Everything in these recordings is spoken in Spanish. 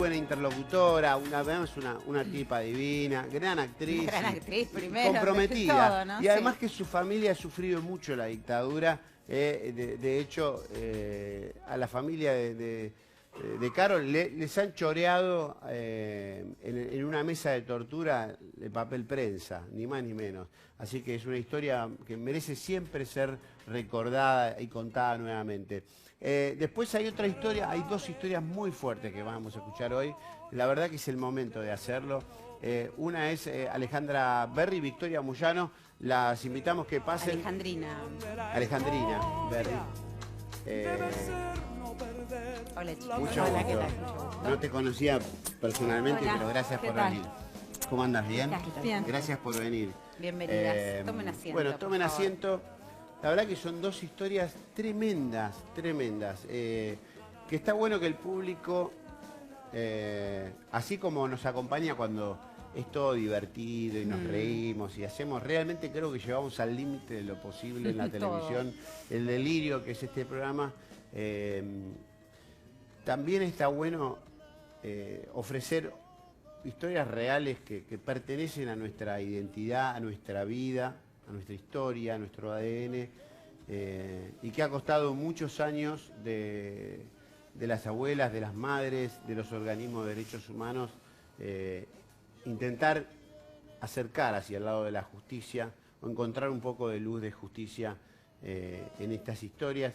buena interlocutora, además una tipa divina, gran actriz. Gran actriz primero. Comprometida. Todo, ¿no? Y además Sí. que su familia ha sufrido mucho la dictadura. De hecho, a la familia de Carol les han choreado en una mesa de tortura de papel prensa, ni más ni menos. Así que es una historia que merece siempre ser recordada y contada nuevamente. Después hay otra historia, hay dos historias muy fuertes que vamos a escuchar hoy. La verdad que es el momento de hacerlo. Una es Alejandra Berry y Victoria Moyano. Las invitamos que pasen. Alejandrina Berry. Hola, chicos. Mucho Hola, gusto. ¿qué tal? No te conocía personalmente, Hola, pero gracias ¿qué por tal? venir. ¿Cómo andas? ¿Bien? Bien. Gracias por venir. Bienvenidas. Tomen asiento. Bueno, tomen por favor. asiento. La verdad que son dos historias tremendas, tremendas. Que está bueno que el público, así como nos acompaña cuando es todo divertido y nos reímos y hacemos, realmente creo que llevamos al límite de lo posible en la televisión, el delirio que es este programa. También está bueno ofrecer historias reales que pertenecen a nuestra identidad, a nuestra vida, a nuestra historia, a nuestro ADN, y que ha costado muchos años de las abuelas, de las madres, de los organismos de derechos humanos, intentar acercar hacia el lado de la justicia o encontrar un poco de luz de justicia en estas historias.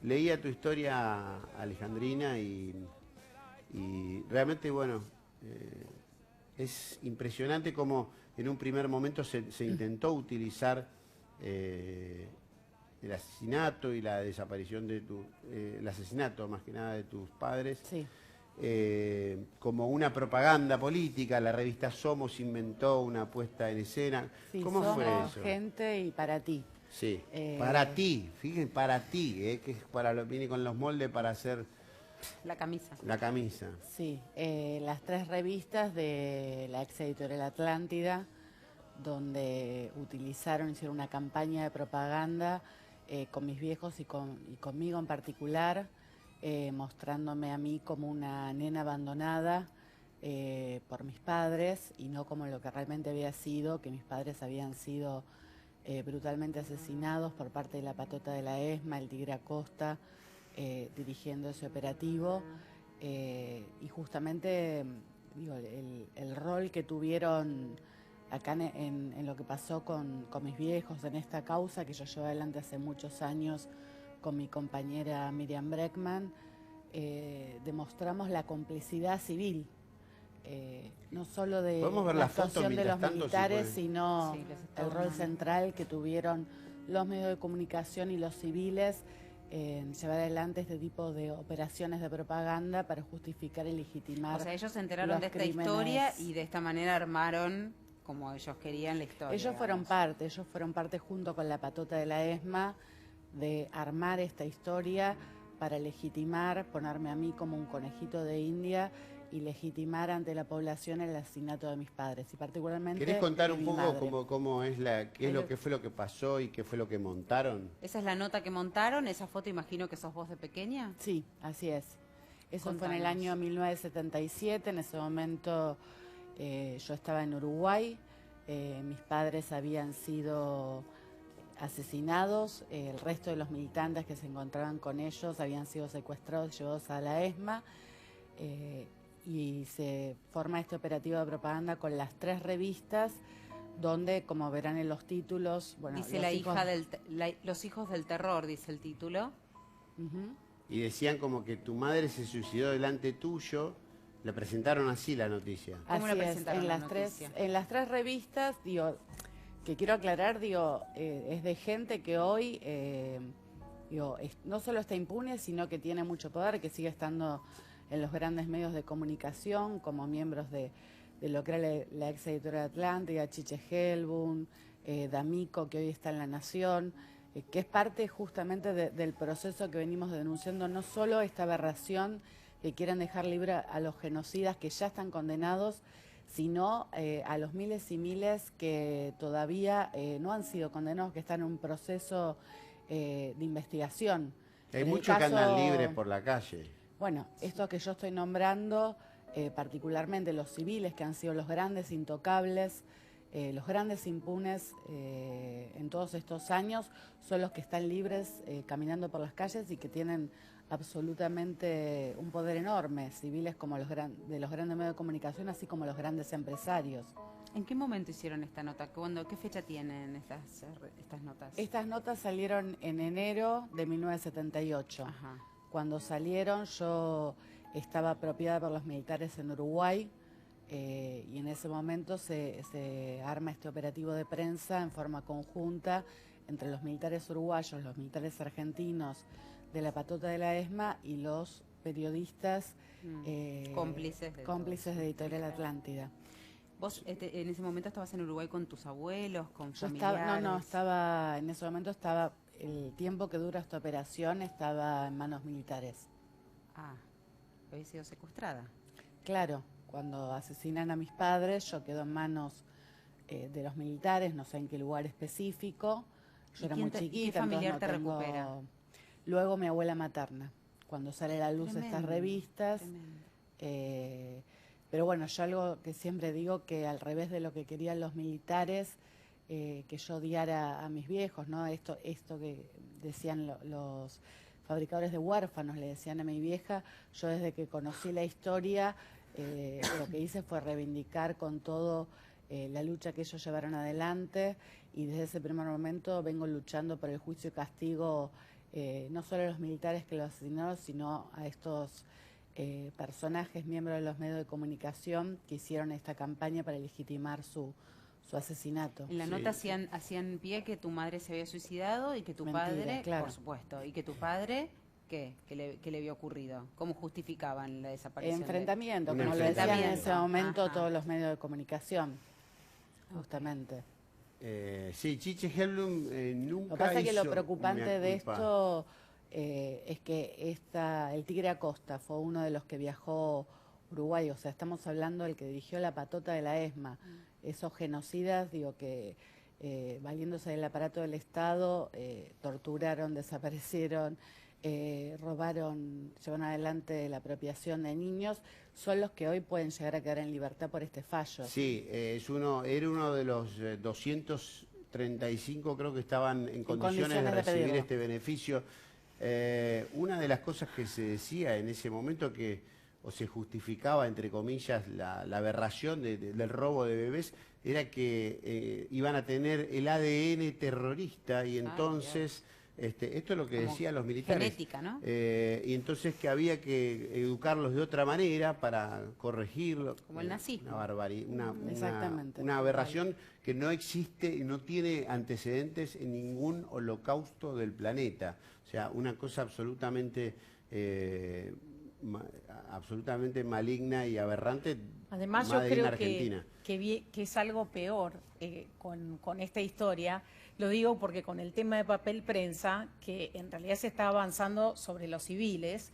Leía tu historia, Alejandrina, y realmente, bueno, es impresionante cómo en un primer momento se intentó utilizar el asesinato y la desaparición de el asesinato más que nada de tus padres, Sí. como una propaganda política. La revista Somos inventó una puesta en escena. Sí, ¿Cómo fue somos eso? gente y para ti. Sí, para ti, fíjense, para ti, que es viene con los moldes para hacer La camisa. la camisa. Sí, las 3 revistas de la ex editorial Atlántida, donde hicieron una campaña de propaganda con mis viejos y conmigo en particular, mostrándome a mí como una nena abandonada por mis padres y no como lo que realmente había sido, que mis padres habían sido brutalmente asesinados por parte de la patota de la ESMA, el Tigre Acosta, dirigiendo ese operativo, y justamente digo, el rol que tuvieron acá en lo que pasó con mis viejos, en esta causa que yo llevo adelante hace muchos años con mi compañera Miriam Breckman, demostramos la complicidad civil, no solo de ¿Podemos ver la la foto actuación de mientras los tanto, militares, si puede? sino Sí, les está el rol mandando. central que tuvieron los medios de comunicación y los civiles en llevar adelante este tipo de operaciones de propaganda para justificar y legitimar. O sea, ellos se enteraron los de esta crímenes. historia y de esta manera armaron como ellos querían la historia. Ellos fueron parte junto con la patota de la ESMA de armar esta historia para legitimar, ponerme a mí como un conejito de India y legitimar ante la población el asesinato de mis padres y particularmente ¿Querés contar de un mi poco madre. cómo es lo que fue lo que pasó y qué fue lo que montaron? Esa es la nota que montaron, esa foto imagino que sos vos de pequeña. Sí, así es. Eso fue en el Contanos. año 1977, en ese momento yo estaba en Uruguay, mis padres habían sido asesinados, el resto de los militantes que se encontraban con ellos habían sido secuestrados y llevados a la ESMA, y se forma este operativo de propaganda con las 3 revistas, donde, como verán en los títulos, bueno, Dice los la hijos- hija los hijos del terror, dice el título. Ujú. Y decían como que tu madre se suicidó delante tuyo. Le presentaron así la noticia. ¿Cómo la Así es, presentaron en la las noticia? en las 3 revistas, digo, que quiero aclarar, digo, es de gente que hoy, no solo está impune, sino que tiene mucho poder, que sigue estando en los grandes medios de comunicación, como miembros de lo que era la ex editora de Atlántida, Chiche Helbun, D'Amico, que hoy está en La Nación, que es parte justamente del proceso que venimos denunciando, no solo esta aberración que quieren dejar libre a los genocidas que ya están condenados, sino a los miles y miles que todavía no han sido condenados, que están en un proceso de investigación. Hay En el muchos que andan caso- libres por la calle. Bueno, esto que yo estoy nombrando particularmente los civiles, que han sido los grandes intocables, los grandes impunes en todos estos años, son los que están libres caminando por las calles y que tienen absolutamente un poder enorme, civiles como de los grandes medios de comunicación, así como los grandes empresarios. ¿En qué momento hicieron esta nota? ¿Qué fecha tienen estas notas? Estas notas salieron en enero de 1978. Ajá. Cuando salieron yo estaba apropiada por los militares en Uruguay y en ese momento se arma este operativo de prensa en forma conjunta entre los militares uruguayos, los militares argentinos de la patota de la ESMA y los periodistas cómplices de Editorial Atlántida. ¿Vos en ese momento estabas en Uruguay con tus abuelos, con Yo familiares? en ese momento estaba, el tiempo que dura esta operación estaba en manos militares. Ah, había sido secuestrada. Claro, cuando asesinan a mis padres, yo quedo en manos de los militares, no sé en qué lugar específico. Yo era muy chiquita. ¿Qué familiar entonces te recupera? Luego mi abuela materna, cuando sale a la luz estas revistas. Pero bueno, yo algo que siempre digo, que al revés de lo que querían los militares, que yo odiara a mis viejos, ¿no? Esto que decían los fabricadores de huérfanos, le decían a mi vieja, yo desde que conocí la historia, lo que hice fue reivindicar con todo la lucha que ellos llevaron adelante, y desde ese primer momento vengo luchando por el juicio y castigo, no solo a los militares que lo asesinaron, sino a estos personajes, miembros de los medios de comunicación, que hicieron esta campaña para legitimar su asesinato. En la nota hacían pie que tu madre se había suicidado y que tu padre, claro. por supuesto, y que tu padre, ¿qué le había ocurrido? ¿Cómo justificaban la desaparición? Enfrentamiento, Un como lo decían en enfrentamiento. ese momento Ajá. todos los medios de comunicación, justamente. Sí, Chiche Helblum nunca Lo que pasa es que lo hizo preocupante mea de culpa. esto es que el Tigre Acosta fue uno de los que viajó Uruguay, o sea, estamos hablando del que dirigió la patota de la ESMA. Esos genocidas, digo, que valiéndose del aparato del Estado, torturaron, desaparecieron, robaron, llevaron adelante la apropiación de niños, son los que hoy pueden llegar a quedar en libertad por este fallo. Sí, era uno de los 235, creo que estaban en condiciones de recibir pedirlo. este beneficio. Una de las cosas que se decía en ese momento o se justificaba, entre comillas, la aberración del robo de bebés, era que iban a tener el ADN terrorista y entonces, esto es lo que Como decían los militares. genética, ¿no? Y entonces que había que educarlos de otra manera para corregirlo. Como el nazismo. Una barbaridad, Exactamente. una aberración que no existe y no tiene antecedentes en ningún holocausto del planeta. O sea, una cosa absolutamente maligna y aberrante. Además, yo Made in creo Argentina. que es algo peor con esta historia. Lo digo porque con el tema de papel prensa, que en realidad se está avanzando sobre los civiles,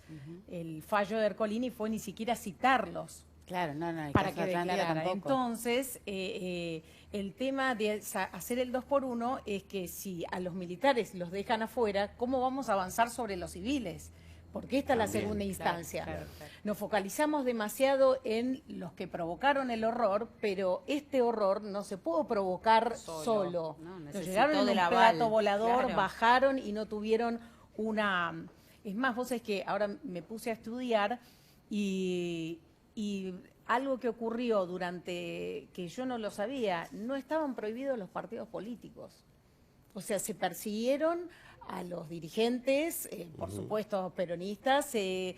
el fallo de Ercolini fue ni siquiera citarlos Claro, no, el para caso que de Atlántida declarara. tampoco. Entonces, el tema de hacer el 2x1 es que si a los militares los dejan afuera, ¿cómo vamos a avanzar sobre los civiles? Porque esta es la También, segunda claro, instancia. claro. Nos focalizamos demasiado en los que provocaron el horror, pero este horror no se pudo provocar solo. No, Nos necesitó llegaron en del un aval, plato volador, claro. bajaron y no tuvieron una... Es más, vos es que ahora me puse a estudiar y algo que ocurrió durante, que yo no lo sabía, no estaban prohibidos los partidos políticos. O sea, se persiguieron a los dirigentes, por supuesto peronistas, se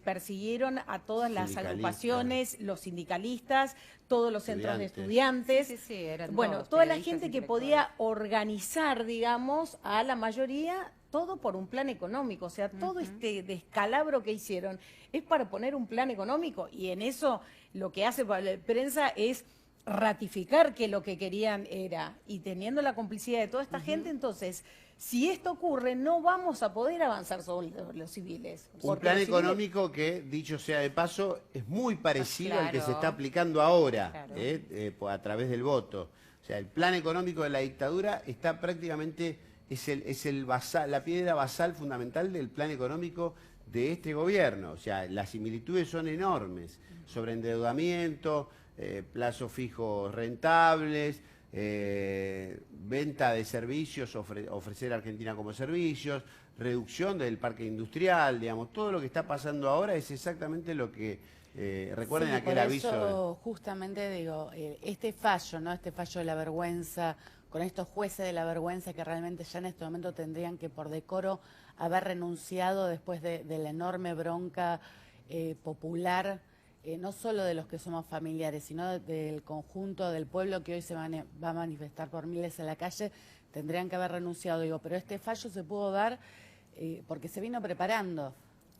persiguieron a todas las Sindicalistas. agrupaciones, los sindicalistas, todos los centros de Estudiantes. estudiantes. Sí, eran Bueno, todos, toda la periodistas, gente que intelectuales. podía organizar, digamos, a la mayoría, todo por un plan económico. O sea, todo este descalabro que hicieron es para poner un plan económico, y en eso lo que hace la prensa es ratificar que lo que querían era, y teniendo la complicidad de toda esta gente, entonces, si esto ocurre, no vamos a poder avanzar sobre los civiles. Un porque plan los civiles- económico que, dicho sea de paso, es muy parecido al que se Claro. está aplicando ahora, Claro. a través del voto. O sea, el plan económico de la dictadura está prácticamente, es la piedra basal fundamental del plan económico de este gobierno. O sea, las similitudes son enormes. Sobreendeudamiento, plazos fijos rentables, venta de servicios, ofrecer a Argentina como servicios, reducción del parque industrial, digamos, todo lo que está pasando ahora es exactamente lo que recuerden Sí, aquel por aviso. eso, justamente digo, este fallo, ¿no? Este fallo de la vergüenza, con estos jueces de la vergüenza que realmente ya en este momento tendrían que por decoro haber renunciado después de la enorme bronca popular, no solo de los que somos familiares, sino del conjunto del pueblo que hoy se va a manifestar por miles en la calle, tendrían que haber renunciado. Digo, pero este fallo se pudo dar porque se vino preparando,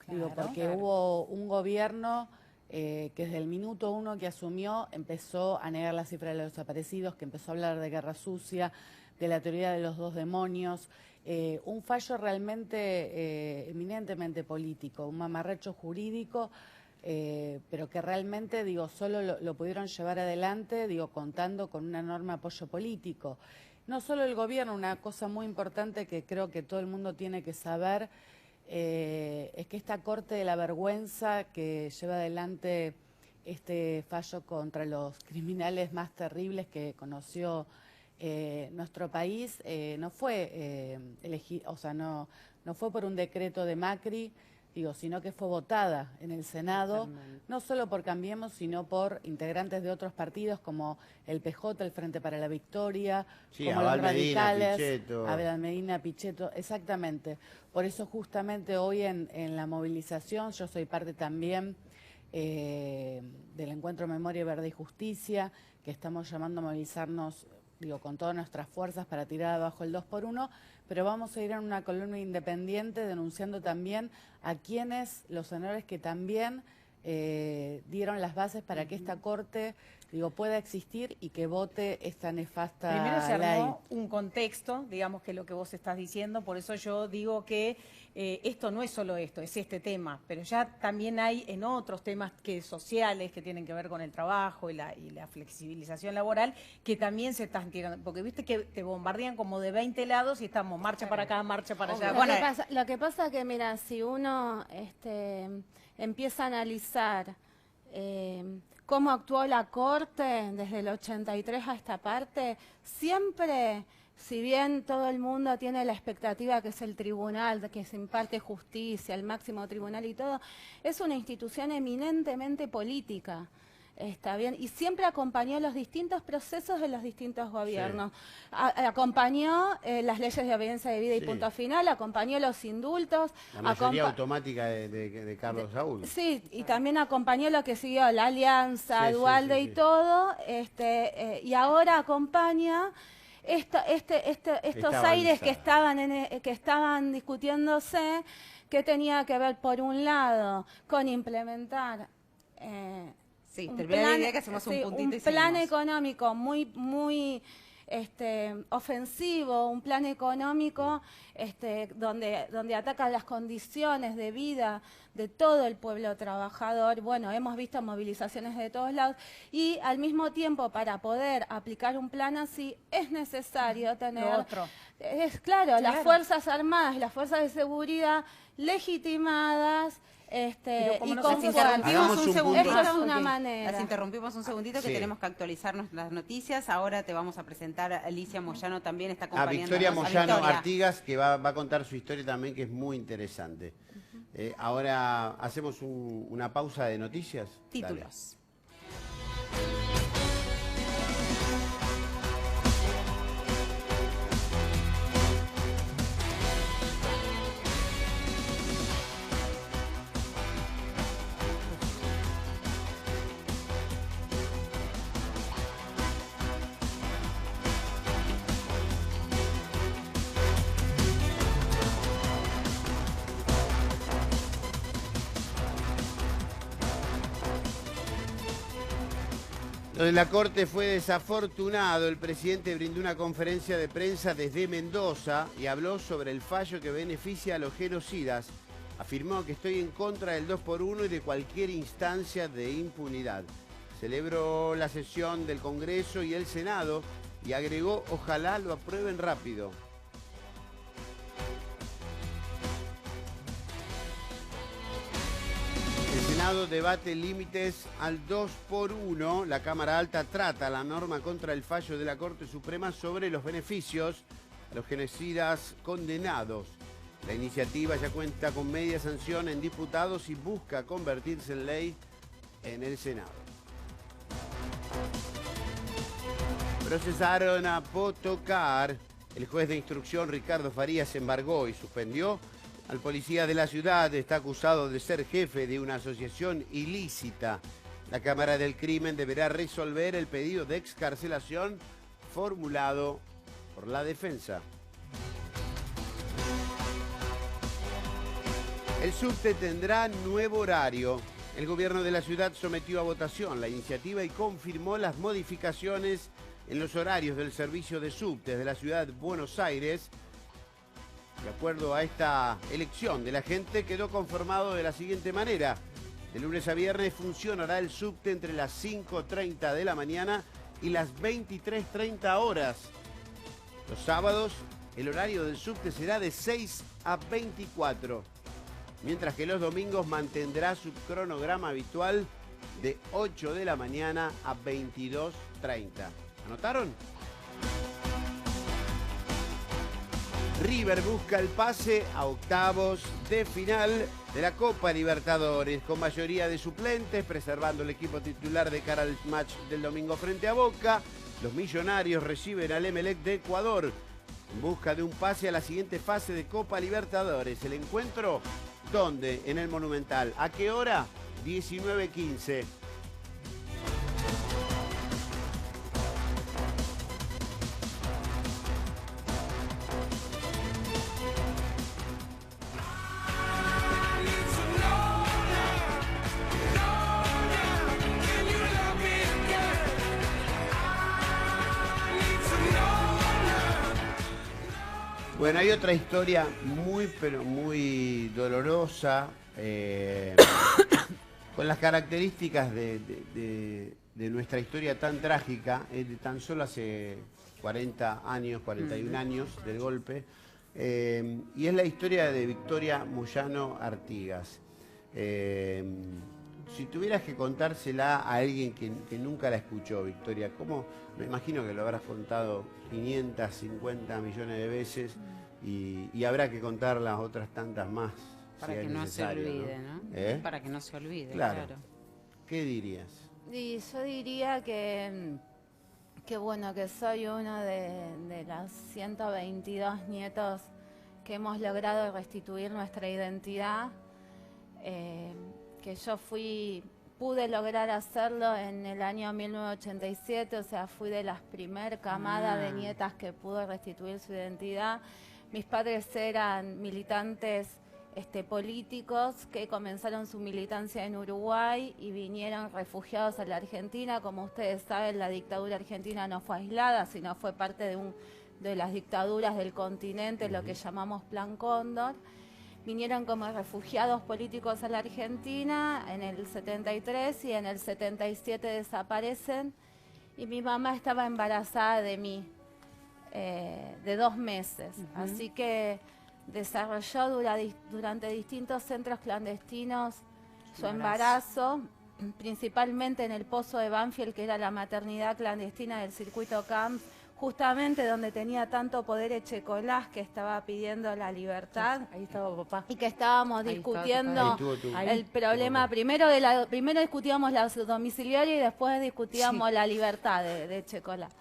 digo, porque hubo un gobierno que desde el minuto 1 que asumió empezó a negar la cifra de los desaparecidos, que empezó a hablar de guerra sucia, de la teoría de los 2 demonios, un fallo realmente eminentemente político, un mamarracho jurídico, pero que realmente, digo, solo lo pudieron llevar adelante, digo, contando con un enorme apoyo político. No solo el gobierno, una cosa muy importante que creo que todo el mundo tiene que saber, es que esta Corte de la Vergüenza que lleva adelante este fallo contra los criminales más terribles que conoció nuestro país, no fue no fue por un decreto de Macri, digo, sino que fue votada en el Senado, no solo por Cambiemos, sino por integrantes de otros partidos como el PJ, el Frente para la Victoria, Sí, como Abal los Medina, radicales, Pichetto. Abel Medina, Pichetto, exactamente. Por eso justamente hoy en la movilización, yo soy parte también del Encuentro Memoria, Verdad y Justicia, que estamos llamando a movilizarnos, digo, con todas nuestras fuerzas para tirar abajo el 2x1, pero vamos a ir en una columna independiente denunciando también a quienes, los senadores que también dieron las bases para que esta Corte, digo, pueda existir y que vote esta nefasta ley. Primero se armó un contexto, digamos, que lo que vos estás diciendo, por eso yo digo que esto no es solo esto, es este tema, pero ya también hay en otros temas sociales que tienen que ver con el trabajo y la flexibilización laboral, que también se están tirando, porque viste que te bombardean como de 20 lados y estamos marcha para acá, marcha para allá. Bueno, lo que pasa que, mira, si uno empieza a analizar cómo actuó la Corte desde el 83 a esta parte, siempre, si bien todo el mundo tiene la expectativa que es el tribunal, que se imparte justicia, el máximo tribunal y todo, es una institución eminentemente política. Está bien, y siempre acompañó los distintos procesos de los distintos gobiernos. Sí. Acompañó las leyes de obediencia de vida y punto final, acompañó los indultos. La mayoría automática de Carlos Saúl. Sí, y también acompañó lo que siguió, la alianza, Duhalde y todo, y ahora acompaña estos aires que estaban discutiéndose, que tenía que ver, por un lado, con implementar... Sí, termina la idea que hacemos un puntito y plan económico muy ofensivo, un plan económico donde ataca las condiciones de vida de todo el pueblo trabajador. Bueno, hemos visto movilizaciones de todos lados y al mismo tiempo, para poder aplicar un plan así, es necesario tener... Claro, las Fuerzas Armadas y las Fuerzas de Seguridad legitimadas, y las interrumpimos un segundito. Esto es una manera. Las interrumpimos un segundito que tenemos que actualizarnos las noticias. Ahora te vamos a presentar a Alicia Moyano, también está acompañando a Victoria Moyano Artigas, que va a contar su historia también, que es muy interesante. Ahora hacemos una pausa de noticias. Títulos. Dale. Lo de la Corte fue desafortunado. El presidente brindó una conferencia de prensa desde Mendoza y habló sobre el fallo que beneficia a los genocidas. Afirmó que estoy en contra del 2x1 y de cualquier instancia de impunidad. Celebró la sesión del Congreso y el Senado y agregó, ojalá lo aprueben rápido. Senado debate límites al 2 por 1. La Cámara Alta trata la norma contra el fallo de la Corte Suprema sobre los beneficios a los genocidas condenados. La iniciativa ya cuenta con media sanción en diputados y busca convertirse en ley en el Senado. Procesaron a Potokar. El juez de instrucción Ricardo Farías embargó y suspendió al policía de la ciudad. Está acusado de ser jefe de una asociación ilícita. La Cámara del Crimen deberá resolver el pedido de excarcelación formulado por la defensa. El subte tendrá nuevo horario. El gobierno de la ciudad sometió a votación la iniciativa y confirmó las modificaciones en los horarios del servicio de subtes de la ciudad de Buenos Aires. De acuerdo a esta elección de la gente, quedó conformado de la siguiente manera. De lunes a viernes funcionará el subte entre las 5:30 de la mañana y las 23:30 horas. Los sábados, el horario del subte será de 6 a 24. Mientras que los domingos mantendrá su cronograma habitual de 8 de la mañana a 22:30. ¿Anotaron? River busca el pase a octavos de final de la Copa Libertadores con mayoría de suplentes, preservando el equipo titular de cara al match del domingo frente a Boca. Los millonarios reciben al Emelec de Ecuador en busca de un pase a la siguiente fase de Copa Libertadores. El encuentro, ¿dónde? En el Monumental. ¿A qué hora? 19:15. Bueno, hay otra historia muy, pero muy dolorosa, con las características de nuestra historia tan trágica, de tan solo hace 40 años, 41 años del golpe, y es la historia de Victoria Moyano Artigas. Si tuvieras que contársela a alguien que nunca la escuchó, Victoria, ¿cómo? Me imagino que lo habrás contado 550 millones de veces y habrá que contarlas otras tantas más. Para si que es no se necesario, olvide, ¿no? Para que no se olvide, Claro. claro. ¿Qué dirías? Y yo diría que bueno, que soy uno de los 122 nietos que hemos logrado restituir nuestra identidad, que yo pude lograr hacerlo en el año 1987, o sea, fui de las primer camadas de nietas que pudo restituir su identidad. Mis padres eran militantes políticos que comenzaron su militancia en Uruguay y vinieron refugiados a la Argentina. Como ustedes saben, la dictadura argentina no fue aislada, sino fue parte de las dictaduras del continente, lo que llamamos Plan Cóndor. Vinieron como refugiados políticos a la Argentina en el 73 y en el 77 desaparecen. Y mi mamá estaba embarazada de mí, de 2 meses. Así que desarrolló durante distintos centros clandestinos su embarazo, principalmente en el Pozo de Banfield, que era la maternidad clandestina del circuito Camps, justamente donde tenía tanto poder Echecolás, que estaba pidiendo la libertad. Ahí estaba papá. Y que estábamos discutiendo el problema. Primero discutíamos la domiciliaria y después discutíamos la libertad de Echecolás.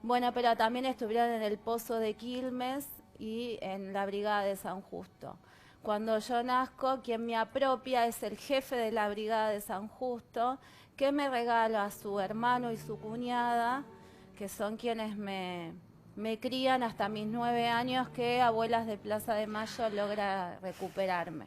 Bueno, pero también estuvieron en el Pozo de Quilmes y en la Brigada de San Justo. Cuando yo nazco, quien me apropia es el jefe de la Brigada de San Justo, que me regala a su hermano y su cuñada, que son quienes me crían hasta mis 9 años, que Abuelas de Plaza de Mayo logra recuperarme.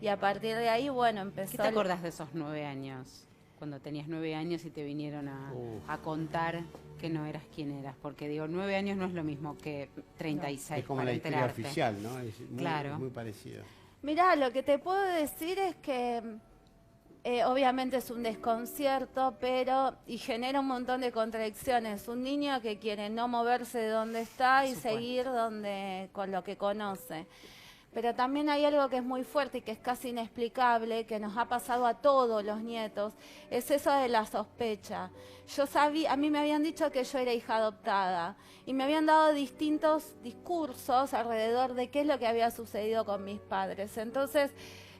Y a partir de ahí, bueno, empezó... ¿Qué te acordás de esos 9 años? Cuando tenías 9 años y te vinieron a contar que no eras quien eras. Porque digo, 9 años no es lo mismo que 36. Es como la historia oficial, ¿no? Es muy, claro. Muy parecido. Mirá, lo que te puedo decir es que obviamente es un desconcierto, y genera un montón de contradicciones. Un niño que quiere no moverse de donde está y seguir con lo que conoce. Pero también hay algo que es muy fuerte y que es casi inexplicable, que nos ha pasado a todos los nietos, es eso de la sospecha. Yo sabía, a mí me habían dicho que yo era hija adoptada y me habían dado distintos discursos alrededor de qué es lo que había sucedido con mis padres. Entonces,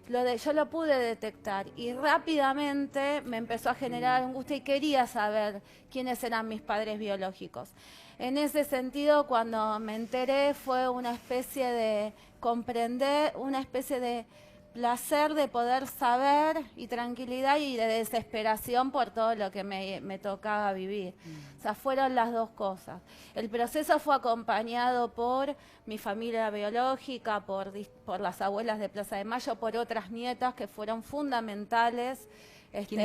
yo lo pude detectar y rápidamente me empezó a generar angustia y quería saber quiénes eran mis padres biológicos. En ese sentido, cuando me enteré, fue una especie de comprender, una especie de placer de poder saber y tranquilidad y de desesperación por todo lo que me tocaba vivir. O sea, fueron las dos cosas. El proceso fue acompañado por mi familia biológica, por las abuelas de Plaza de Mayo, por otras nietas que fueron fundamentales en mi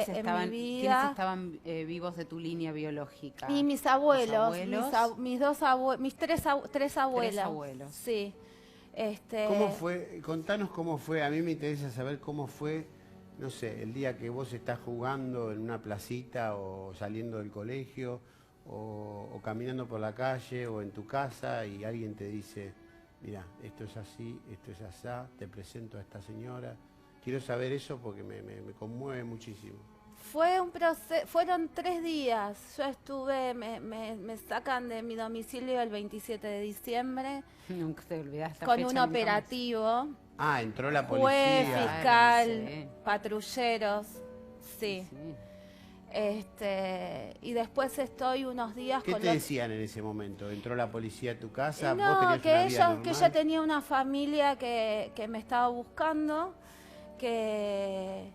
vida. ¿Quiénes estaban vivos de tu línea biológica? Y mis abuelos, mis tres abuelas. Tres abuelos. Sí. ¿Cómo fue? Contanos cómo fue. A mí me interesa saber cómo fue, no sé, el día que vos estás jugando en una placita o saliendo del colegio o caminando por la calle o en tu casa y alguien te dice, mira, esto es así, esto es asá, te presento a esta señora. Quiero saber eso porque me conmueve muchísimo. Fue un proceso, fueron 3 días. Yo estuve, me sacan de mi domicilio el 27 de diciembre. Nunca te olvidas esta con fecha, un operativo. Ah, entró la policía. Juez, fiscal, Sí. patrulleros, sí. Y después estoy unos días ¿Qué con te decían en ese momento? ¿Entró la policía a tu casa? ¿Vos No, tenías una vida normal? que yo tenía una familia que me estaba buscando, que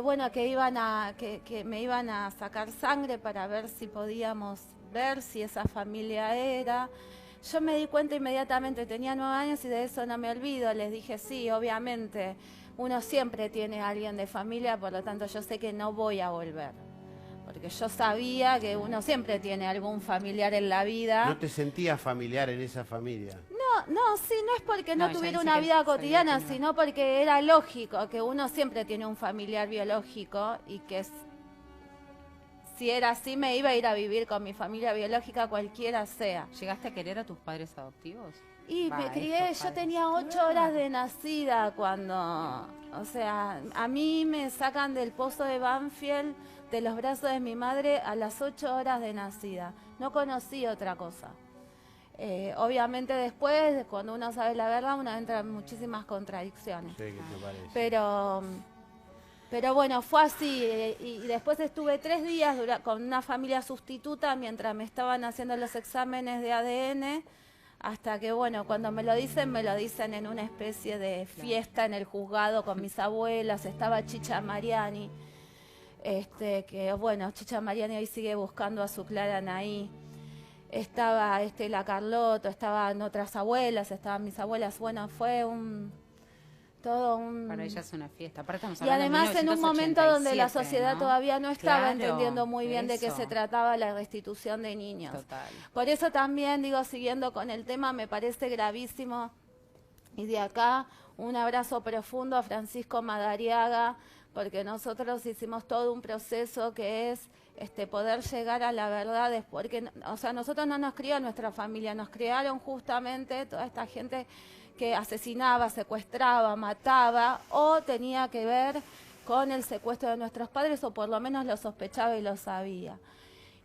bueno, que me iban a sacar sangre para ver si podíamos ver si esa familia era. Yo me di cuenta inmediatamente, tenía 9 años y de eso no me olvido. Les dije, sí, obviamente, uno siempre tiene a alguien de familia, por lo tanto yo sé que no voy a volver. Porque yo sabía que uno siempre tiene algún familiar en la vida. ¿No te sentías familiar en esa familia? No, sí, no es porque no No, tuviera ella dice una que vida sabía cotidiana, que no. sino porque era lógico que uno siempre tiene un familiar biológico y que si era así me iba a ir a vivir con mi familia biológica cualquiera sea. ¿Llegaste a querer a tus padres adoptivos? Y me crié, estos yo padres. tenía 8 horas de nacida cuando, o sea, a mí me sacan del pozo de Banfield, de los brazos de mi madre, a las 8 horas de nacida. No conocí otra cosa. Obviamente después, cuando uno sabe la verdad, uno entra en muchísimas contradicciones. Sí, ¿qué te parece? Pero bueno, fue así. Y después estuve 3 días con una familia sustituta mientras me estaban haciendo los exámenes de ADN. Hasta que, bueno, cuando me lo dicen en una especie de fiesta en el juzgado con mis abuelas. Estaba Chicha Mariani, que bueno, Chicha Mariani hoy sigue buscando a su Clara Anaí. Estaba la Carlotto, estaban otras abuelas, estaban mis abuelas. Bueno, fue todo un... Para ella es una fiesta. Aparte estamos Y hablando de además en un momento donde la 1987, sociedad ¿no? todavía no estaba Claro, entendiendo muy bien de qué eso. se trataba la restitución de niños. Total. Por eso también, digo, siguiendo con el tema, me parece gravísimo. Y de acá, un abrazo profundo a Francisco Madariaga, porque nosotros hicimos todo un proceso que es poder llegar a la verdad, porque, o sea, nosotros no nos crió nuestra familia, nos criaron justamente toda esta gente que asesinaba, secuestraba, mataba, o tenía que ver con el secuestro de nuestros padres, o por lo menos lo sospechaba y lo sabía.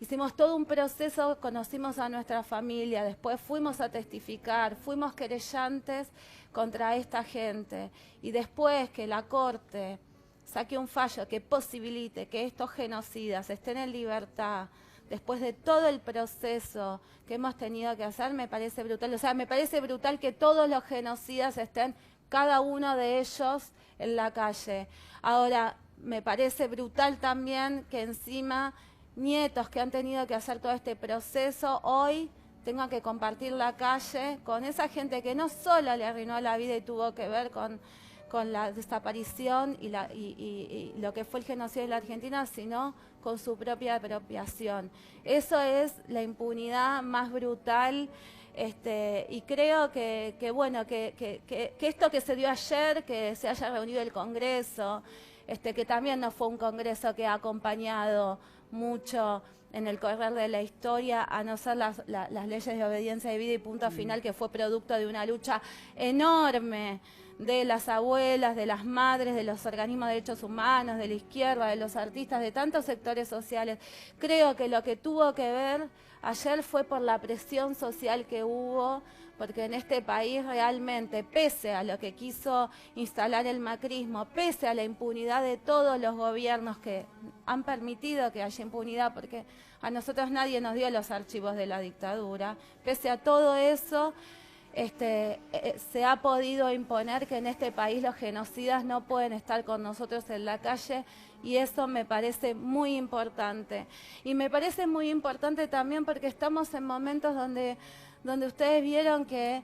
Hicimos todo un proceso, conocimos a nuestra familia, después fuimos a testificar, fuimos querellantes contra esta gente, y después que la Corte saque un fallo que posibilite que estos genocidas estén en libertad, después de todo el proceso que hemos tenido que hacer, me parece brutal. O sea, me parece brutal que todos los genocidas estén, cada uno de ellos, en la calle. Ahora, me parece brutal también que encima nietos que han tenido que hacer todo este proceso, hoy tengan que compartir la calle con esa gente que no solo le arruinó la vida y tuvo que ver con la desaparición y lo que fue el genocidio en la Argentina, sino con su propia apropiación. Eso es la impunidad más brutal, y creo que esto que se dio ayer, que se haya reunido el Congreso, que también no fue un congreso que ha acompañado mucho en el correr de la historia, a no ser las leyes de obediencia de vida y punto final, que fue producto de una lucha enorme de las abuelas, de las madres, de los organismos de derechos humanos, de la izquierda, de los artistas, de tantos sectores sociales. Creo que lo que tuvo que ver ayer fue por la presión social que hubo, porque en este país realmente, pese a lo que quiso instalar el macrismo, pese a la impunidad de todos los gobiernos que han permitido que haya impunidad, porque a nosotros nadie nos dio los archivos de la dictadura, pese a todo eso, se ha podido imponer que en este país los genocidas no pueden estar con nosotros en la calle, y eso me parece muy importante. Y me parece muy importante también porque estamos en momentos donde ustedes vieron que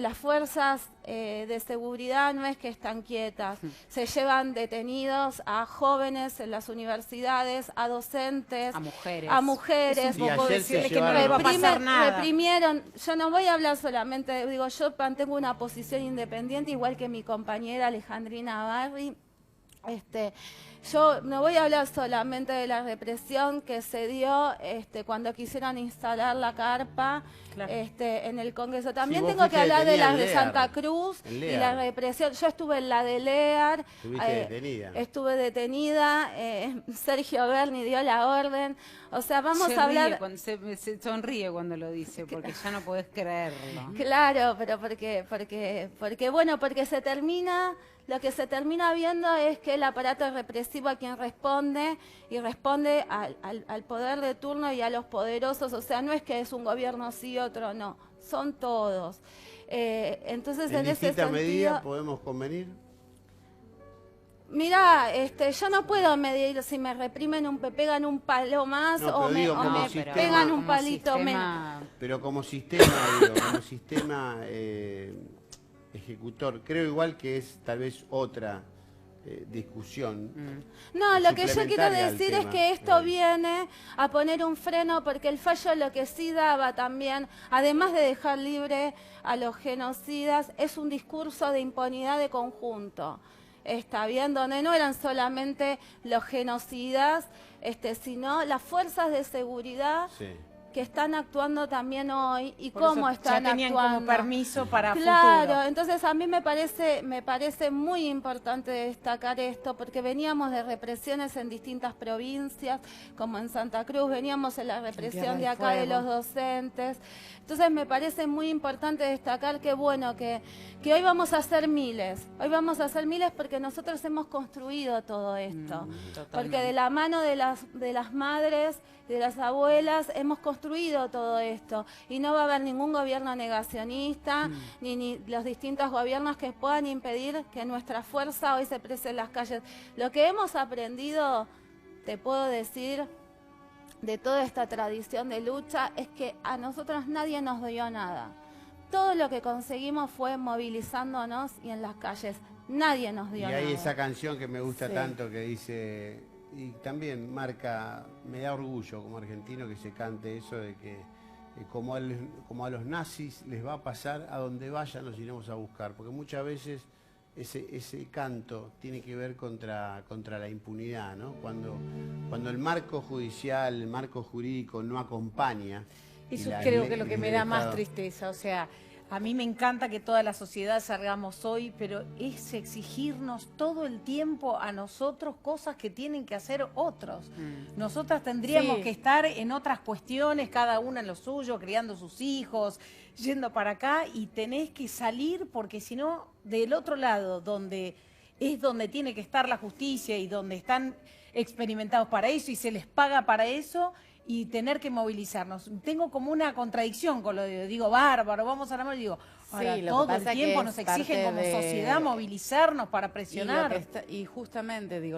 las fuerzas de seguridad no es que están quietas, se llevan detenidos a jóvenes en las universidades, a docentes, a mujeres. Sí, puedo decirles que no les va a pasar nada. Reprimieron, yo no voy a hablar solamente, digo, yo mantengo una posición independiente, igual que mi compañera Alejandrina Barri. Yo no voy a hablar solamente de la represión que se dio cuando quisieron instalar la carpa, claro, en el Congreso. También tengo que hablar de las de Santa Cruz y la represión. Yo estuve en la de Lear. Estuve detenida. Sergio Berni dio la orden. O sea, vamos a hablar... Se sonríe cuando lo dice, porque ya no podés creerlo. Claro, pero porque se termina... Lo que se termina viendo es que el aparato represivo a quien responde, y responde al poder de turno y a los poderosos. O sea, no es que es un gobierno sí, otro no, son todos. Entonces, en ese sentido, medida podemos convenir. Mirá, yo no puedo medir si me reprimen, pegan un palo más, no, o me pegan un palito menos. Pero como sistema, digo, como sistema... ejecutor, creo igual que es tal vez otra discusión. No, lo que yo quiero decir es que esto viene a poner un freno, porque el fallo lo que sí daba también, además de dejar libre a los genocidas, es un discurso de impunidad de conjunto. Está bien, donde no eran solamente los genocidas, sino las fuerzas de seguridad. Sí. Que están actuando también hoy y por cómo están ya tenían actuando. Como permiso para claro, futuro. Entonces a mí me parece muy importante destacar esto, porque veníamos de represiones en distintas provincias, como en Santa Cruz, veníamos en la represión de acá de los docentes. Entonces me parece muy importante destacar que bueno, que hoy vamos a ser miles. Hoy vamos a ser miles porque nosotros hemos construido todo esto. Porque de la mano de las madres, de las abuelas, hemos construido todo esto. Y no va a haber ningún gobierno negacionista, ni los distintos gobiernos que puedan impedir que nuestra fuerza hoy se exprese en las calles. Lo que hemos aprendido, te puedo decir, de toda esta tradición de lucha, es que a nosotros nadie nos dio nada. Todo lo que conseguimos fue movilizándonos y en las calles. Nadie nos dio nada. Y hay esa canción que me gusta tanto que dice, y también marca, me da orgullo como argentino que se cante eso de que como a los nazis les va a pasar, a donde vayan los iremos a buscar, porque muchas veces ese canto tiene que ver contra la impunidad, ¿no? Cuando el marco judicial, el marco jurídico no acompaña. Eso creo que es lo que me da más tristeza, o sea, a mí me encanta que toda la sociedad salgamos hoy, pero es exigirnos todo el tiempo a nosotros cosas que tienen que hacer otros. Nosotras tendríamos que estar en otras cuestiones, cada una en lo suyo, criando sus hijos, yendo para acá, y tenés que salir porque si no, del otro lado, donde tiene que estar la justicia y donde están experimentados para eso y se les paga para eso, y tener que movilizarnos. Tengo como una contradicción con lo de, digo, bárbaro, vamos a la mano, y digo, ahora todo el tiempo nos exigen como sociedad movilizarnos para presionar. Y justamente, digo,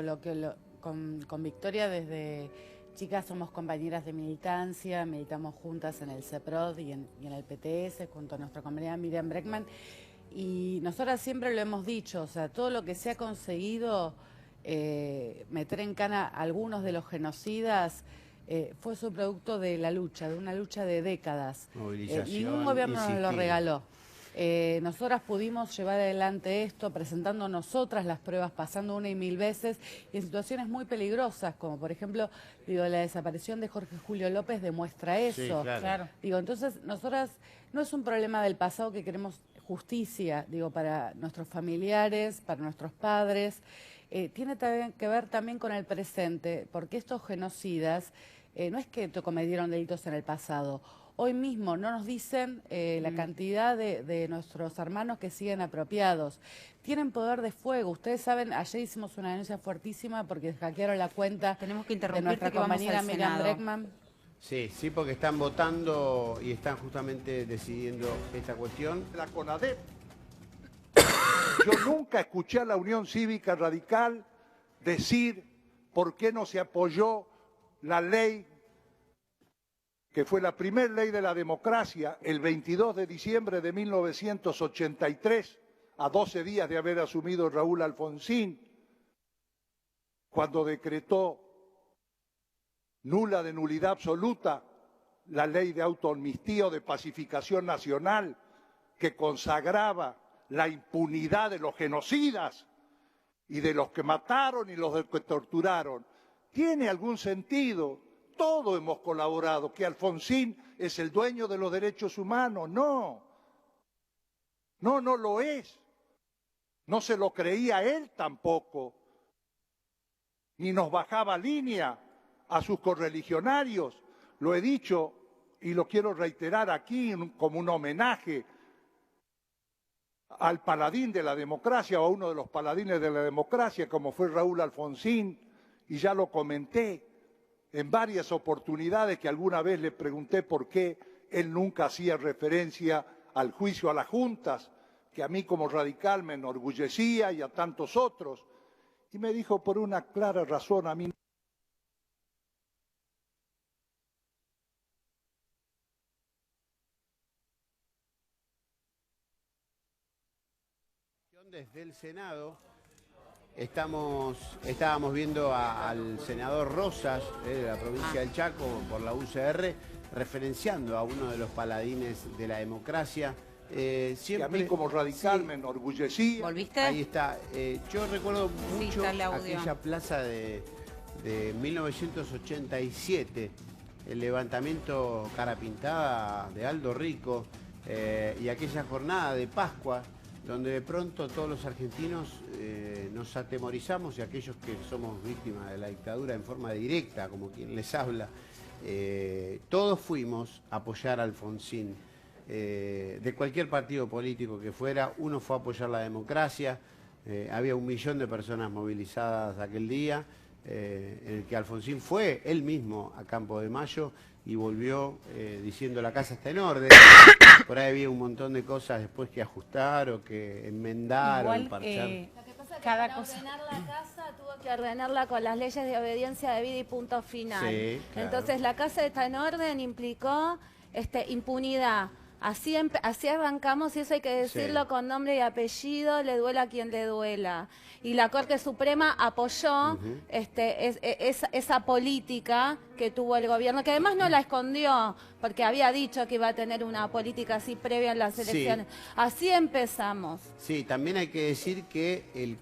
con Victoria desde chicas somos compañeras de militancia, militamos juntas en el CEPROD y en el PTS, junto a nuestra compañera Miriam Breckman, y nosotras siempre lo hemos dicho, o sea, todo lo que se ha conseguido meter en cana a algunos de los genocidas, fue su producto de la lucha, de una lucha de décadas. Movilización, ningún gobierno nos lo regaló. Nosotras pudimos llevar adelante esto presentando nosotras las pruebas, pasando una y mil veces, y en situaciones muy peligrosas, como por ejemplo, digo, la desaparición de Jorge Julio López demuestra eso. Sí, claro. Digo, entonces, nosotras no es un problema del pasado que queremos justicia, digo, para nuestros familiares, para nuestros padres. Tiene que ver también con el presente, porque estos genocidas no es que cometieron delitos en el pasado. Hoy mismo no nos dicen la cantidad de nuestros hermanos que siguen apropiados. Tienen poder de fuego. Ustedes saben, ayer hicimos una denuncia fuertísima porque hackearon la cuenta de nuestra compañera Miriam Bregman. Sí, sí, porque están votando y están justamente decidiendo esta cuestión. La CONADEP. Yo nunca escuché a la Unión Cívica Radical decir por qué no se apoyó la ley, que fue la primera ley de la democracia, el 22 de diciembre de 1983, a 12 días de haber asumido Raúl Alfonsín, cuando decretó nula de nulidad absoluta la ley de autoamnistía o de pacificación nacional que consagraba la impunidad de los genocidas y de los que mataron y los que torturaron. ¿Tiene algún sentido? Todos hemos colaborado. ¿Que Alfonsín es el dueño de los derechos humanos? No. No, no lo es. No se lo creía él tampoco. Ni nos bajaba línea a sus correligionarios. Lo he dicho y lo quiero reiterar aquí como un homenaje al paladín de la democracia o a uno de los paladines de la democracia como fue Raúl Alfonsín, y ya lo comenté en varias oportunidades que alguna vez le pregunté por qué él nunca hacía referencia al juicio a las juntas, que a mí como radical me enorgullecía y a tantos otros, y me dijo por una clara razón, a mí desde el Senado estábamos viendo al senador Rosas de la provincia del Chaco por la UCR referenciando a uno de los paladines de la democracia. Siempre, que a mí como radical me enorgullecía. ¿Volviste? Ahí está. Yo recuerdo mucho aquella plaza de 1987, el levantamiento cara pintada de Aldo Rico y aquella jornada de Pascua, donde de pronto todos los argentinos nos atemorizamos y aquellos que somos víctimas de la dictadura en forma directa, como quien les habla, todos fuimos a apoyar a Alfonsín. De cualquier partido político que fuera, uno fue a apoyar la democracia, había 1 millón de personas movilizadas aquel día, en el que Alfonsín fue él mismo a Campo de Mayo y volvió diciendo la casa está en orden. Por ahí había un montón de cosas después que ajustar o que enmendar o parchar. Lo que pasa es que para ordenar la casa tuvo que ordenarla con las leyes de obediencia debida y punto final. Sí, claro. Entonces la casa está en orden implicó impunidad. Así arrancamos, y eso hay que decirlo con nombre y apellido, le duela a quien le duela. Y la Corte Suprema apoyó esa política que tuvo el gobierno, que además no la escondió, porque había dicho que iba a tener una política así previa en las elecciones. Sí. Así empezamos. Sí, también hay que decir que,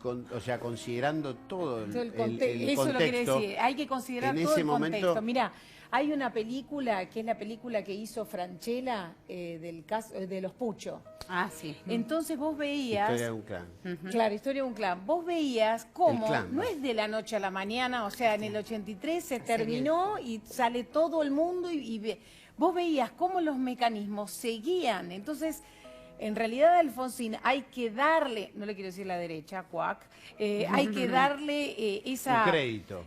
considerando todo el contexto, eso lo quiere decir, hay que considerar todo el contexto. Mirá, hay una película, que es la película que hizo Francella, del caso de los Pucho. Ah, sí. Entonces vos veías... Historia de un clan. Claro, Historia de un clan. Vos veías cómo, no es de la noche a la mañana, o sea, en el 83 se terminó y sale todo el mundo vos veías cómo los mecanismos seguían. Entonces, en realidad a Alfonsín hay que darle, no le quiero decir la derecha, cuac, hay que darle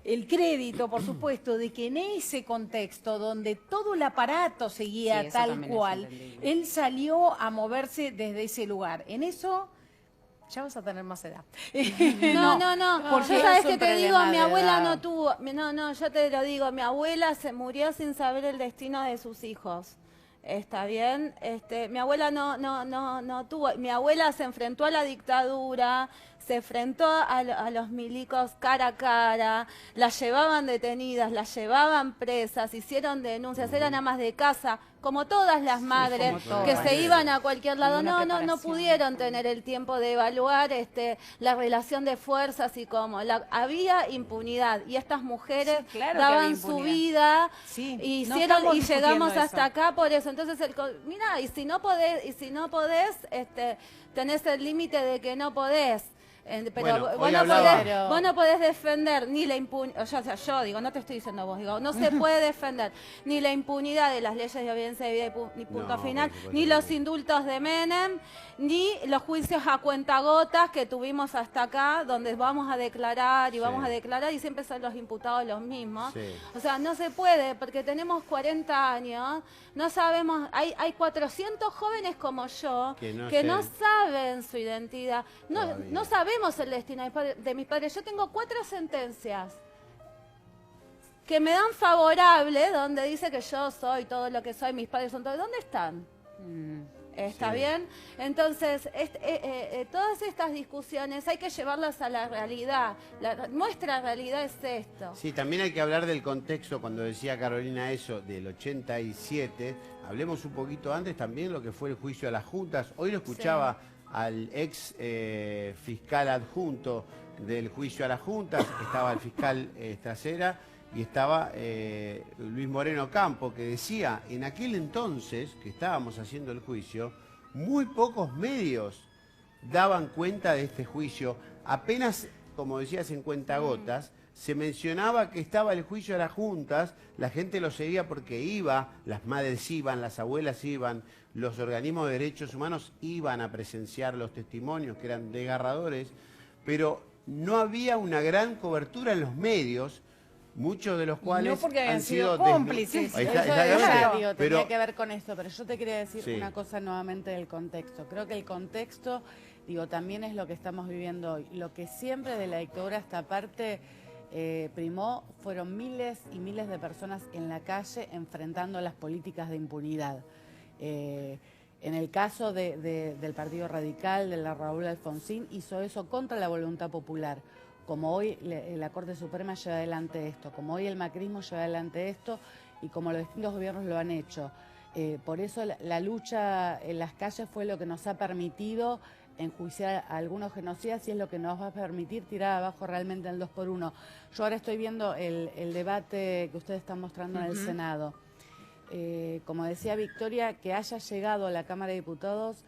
el crédito, por supuesto, de que en ese contexto donde todo el aparato seguía tal cual, él salió a moverse desde ese lugar. En eso ya vas a tener más edad. No, porque yo sabes que te digo, mi abuela no tuvo, yo te lo digo, mi abuela se murió sin saber el destino de sus hijos. Está bien, mi abuela no tuvo, mi abuela se enfrentó a la dictadura, se enfrentó a los milicos cara a cara, las llevaban detenidas, las llevaban presas, hicieron denuncias, eran amas de casa, como todas las madres que se iban a cualquier lado. No pudieron tener el tiempo de evaluar la relación de fuerzas y cómo. Había impunidad y estas mujeres daban su vida y llegamos hasta acá por eso. Entonces, mira, y si no podés, tenés el límite de que no podés. Pero bueno, vos no podés defender ni la impunidad, yo digo, no te estoy diciendo vos, digo, no se puede defender ni la impunidad de las leyes de obediencia de vida y punto final, ni los indultos de Menem, ni los juicios a cuentagotas que tuvimos hasta acá, donde vamos a declarar y siempre son los imputados los mismos. O sea, no se puede, porque tenemos 40 años, no sabemos, hay 400 jóvenes como yo que no saben su identidad, no sabemos el destino de mis padres. Yo tengo 4 sentencias que me dan favorable, donde dice que yo soy todo lo que soy, mis padres son todo. ¿Dónde están? ¿Está bien? Entonces, todas estas discusiones hay que llevarlas a la realidad. Nuestra realidad es esto. Sí, también hay que hablar del contexto, cuando decía Carolina eso, del 87. Hablemos un poquito antes también lo que fue el juicio a las juntas. Hoy lo escuchaba al ex fiscal adjunto del juicio a las juntas, estaba el fiscal Trasera y estaba Luis Moreno Campo, que decía, en aquel entonces que estábamos haciendo el juicio, muy pocos medios daban cuenta de este juicio. Apenas, como decías, en cuentagotas, se mencionaba que estaba el juicio a las juntas, la gente lo seguía porque iba, las madres iban, las abuelas iban, los organismos de derechos humanos iban a presenciar los testimonios que eran desgarradores, pero no había una gran cobertura en los medios, muchos de los cuales han sido cómplices. Tenía que ver con esto, pero yo te quería decir una cosa nuevamente del contexto. Creo que el contexto, también es lo que estamos viviendo hoy. Lo que siempre de la dictadura esta parte primó fueron miles y miles de personas en la calle enfrentando las políticas de impunidad. En el caso del Partido Radical, de la Raúl Alfonsín, hizo eso contra la voluntad popular. Como hoy la Corte Suprema lleva adelante esto, como hoy el macrismo lleva adelante esto y como los distintos gobiernos lo han hecho. Por eso la lucha en las calles fue lo que nos ha permitido enjuiciar a algunos genocidas y es lo que nos va a permitir tirar abajo realmente el 2x1. Yo ahora estoy viendo el debate que ustedes están mostrando en el Senado. Como decía Victoria, que haya llegado a la Cámara de Diputados,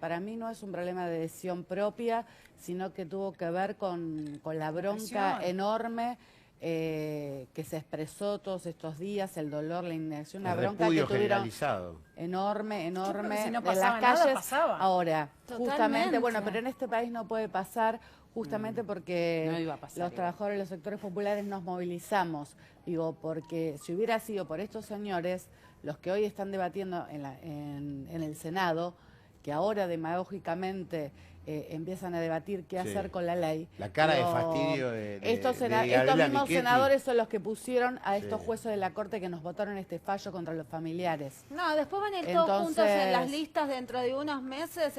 para mí no es un problema de decisión propia, sino que tuvo que ver con la bronca enorme que se expresó todos estos días, el dolor, la indignación, la bronca que tuvieron enorme, Si no en las pasaba calles. nada, pasaba. Ahora, justamente, Totalmente. pero en este país no puede pasar justamente porque No iba a pasar, los trabajadores y los sectores populares nos movilizamos. Porque si hubiera sido por estos señores, los que hoy están debatiendo en el Senado, que ahora demagógicamente empiezan a debatir qué hacer con la ley. La cara de fastidio estos mismos senadores son los que pusieron a estos jueces de la Corte que nos votaron este fallo contra los familiares. No, después van a ir todos juntos en las listas dentro de unos meses.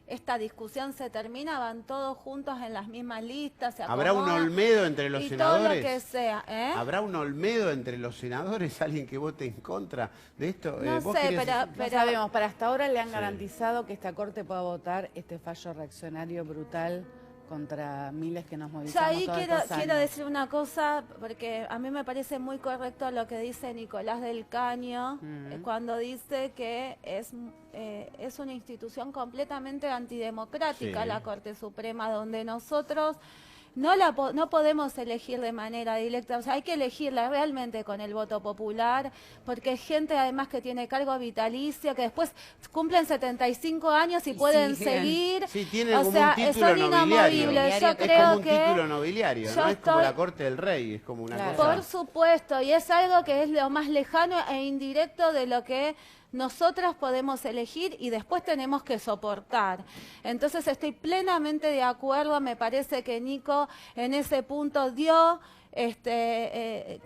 Esta discusión se termina, van todos juntos en las mismas listas. ¿Habrá un Olmedo entre los senadores? Todo lo que sea, ¿Habrá un Olmedo entre los senadores? ¿Alguien que vote en contra de esto? No sé, pero no sabemos. Para hasta ahora le han garantizado que esta Corte pueda votar este fallo reaccionario brutal contra miles que nos movilizamos ahí todos estos años. quiero decir una cosa, porque a mí me parece muy correcto lo que dice Nicolás del Caño, cuando dice que es una institución completamente antidemocrática la Corte Suprema, donde nosotros no podemos elegir de manera directa, o sea, hay que elegirla realmente con el voto popular, porque hay gente además que tiene cargo vitalicio, que después cumplen 75 años y pueden seguir. Sí, tienen o como sea, un título son nobiliario. inamovibles. Yo Es creo como un que título nobiliario, no es como la corte del rey, es como una cosa. Por supuesto, y es algo que es lo más lejano e indirecto de lo que nosotras podemos elegir y después tenemos que soportar. Entonces estoy plenamente de acuerdo, me parece que Nico en ese punto dio que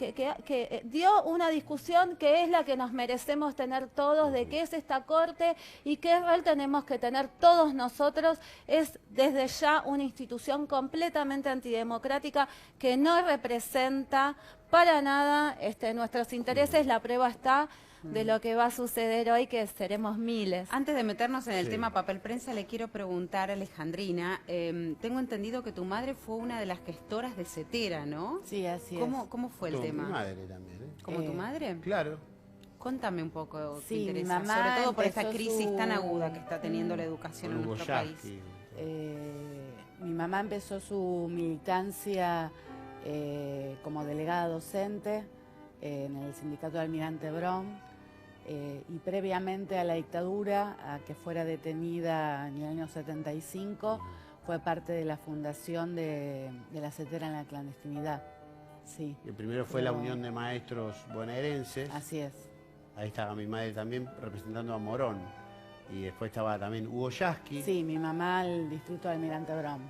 dio una discusión que es la que nos merecemos tener todos, de qué es esta Corte y qué rol tenemos que tener todos nosotros. Es desde ya una institución completamente antidemocrática que no representa para nada nuestros intereses. La prueba está de lo que va a suceder hoy, que seremos miles. Antes de meternos en el tema papel prensa, le quiero preguntar a Alejandrina, tengo entendido que tu madre fue una de las gestoras de CETERA, ¿no? Sí, así ¿Cómo fue el tema? Mi madre también, ¿eh? ¿Como tu madre? Claro. Contame un poco, Sí, ¿te interesa? mi mamá Sobre todo por esta empezó crisis tan aguda que está teniendo la educación en Con Hugo nuestro país. Yasky. Mi mamá empezó su militancia como delegada docente en el sindicato de Almirante Brown, y previamente a la dictadura, a que fuera detenida en el año 75, fue parte de la fundación de la CETERA en la clandestinidad. Sí. El primero fue la Unión de Maestros Bonaerenses. Así es. Ahí estaba mi madre también representando a Morón. Y después estaba también Hugo Yasky. Sí, mi mamá al distrito de Almirante Brown.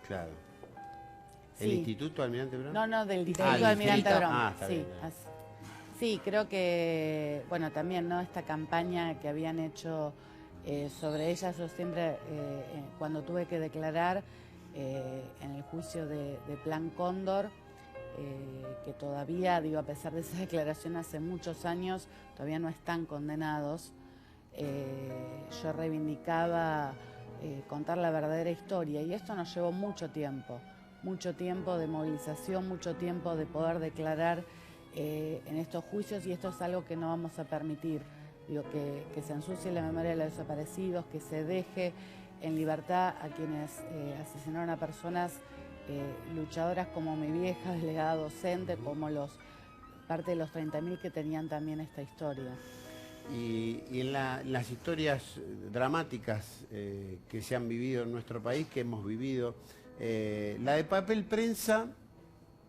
Claro. ¿El Sí. Instituto Almirante Brown? No, del distrito del de Almirante distrito. Brown. Ah, está Sí, bien. sí, creo que, bueno, también, ¿no? Esta campaña que habían hecho sobre ella, yo siempre, cuando tuve que declarar en el juicio de Plan Cóndor, que todavía, digo, a pesar de esa declaración hace muchos años, todavía no están condenados, yo reivindicaba contar la verdadera historia, y esto nos llevó mucho tiempo de movilización, mucho tiempo de poder declarar en estos juicios, y esto es algo que no vamos a permitir. Digo, que se ensucie la memoria de los desaparecidos, que se deje en libertad a quienes asesinaron a personas luchadoras como mi vieja, delegada docente, como parte de los 30.000 que tenían también esta historia. Y en las historias dramáticas que se han vivido en nuestro país, que hemos vivido, la de papel prensa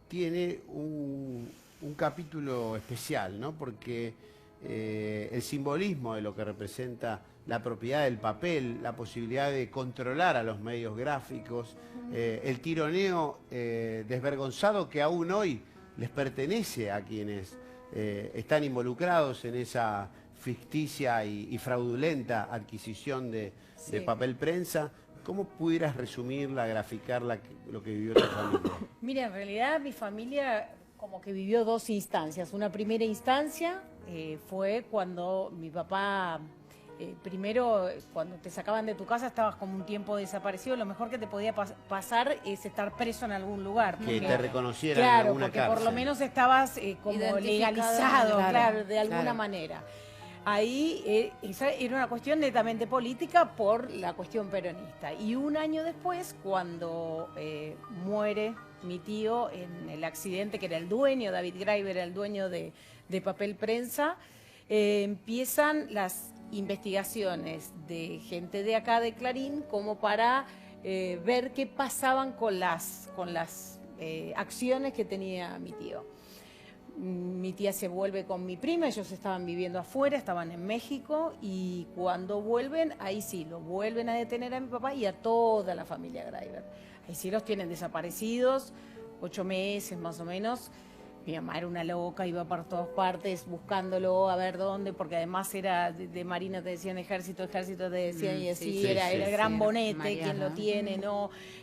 tiene un capítulo especial, ¿no? Porque el simbolismo de lo que representa la propiedad del papel, la posibilidad de controlar a los medios gráficos, el tironeo desvergonzado que aún hoy les pertenece a quienes están involucrados en esa ficticia y fraudulenta adquisición de papel prensa. ¿Cómo pudieras resumirla, graficarla, lo que vivió tu familia? Mira, en realidad mi familia como que vivió dos instancias. Una primera instancia fue cuando mi papá, primero, cuando te sacaban de tu casa, estabas como un tiempo desaparecido. Lo mejor que te podía pasar es estar preso en algún lugar. Que te reconocieran en claro, alguna porque cárcel. por lo menos estabas como legalizado, claro, de alguna manera. Ahí esa era una cuestión netamente política por la cuestión peronista. Y un año después, cuando muere mi tío en el accidente, que era el dueño, David Graeber era el dueño de Papel Prensa, empiezan las investigaciones de gente de acá de Clarín como para ver qué pasaban con las acciones que tenía mi tío. Mi tía se vuelve con mi prima, ellos estaban viviendo afuera, estaban en México, y cuando vuelven, ahí sí, lo vuelven a detener a mi papá y a toda la familia Graeber. Ahí sí los tienen desaparecidos, 8 meses más o menos. Mi mamá era una loca, iba por todas partes buscándolo, a ver dónde, porque además era de Marina, te decían ejército te decían, y así era el gran bonete, Mariana. quien lo tiene,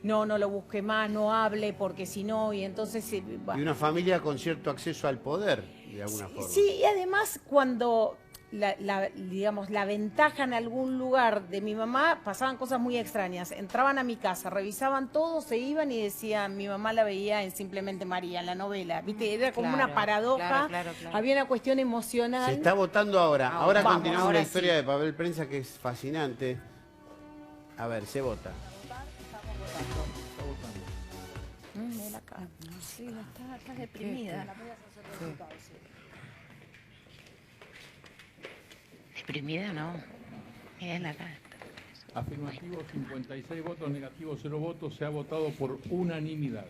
no lo busque más, no hable, porque si no, y entonces... Y una familia con cierto acceso al poder, de alguna forma. Sí, y además cuando digamos, la ventaja en algún lugar de mi mamá, pasaban cosas muy extrañas. Entraban a mi casa, revisaban todo, se iban y decían, mi mamá la veía en Simplemente María, en la novela. ¿Viste? Era como una paradoja, claro. había una cuestión emocional. Se está votando ahora. Ahora Vamos, continuamos ahora la historia sí. de papel prensa, que es fascinante. A ver, se vota. Mira acá. Sí, está deprimida. Deprimida no. Mírala acá. Afirmativo 56 votos, negativos 0 votos. Se ha votado por unanimidad.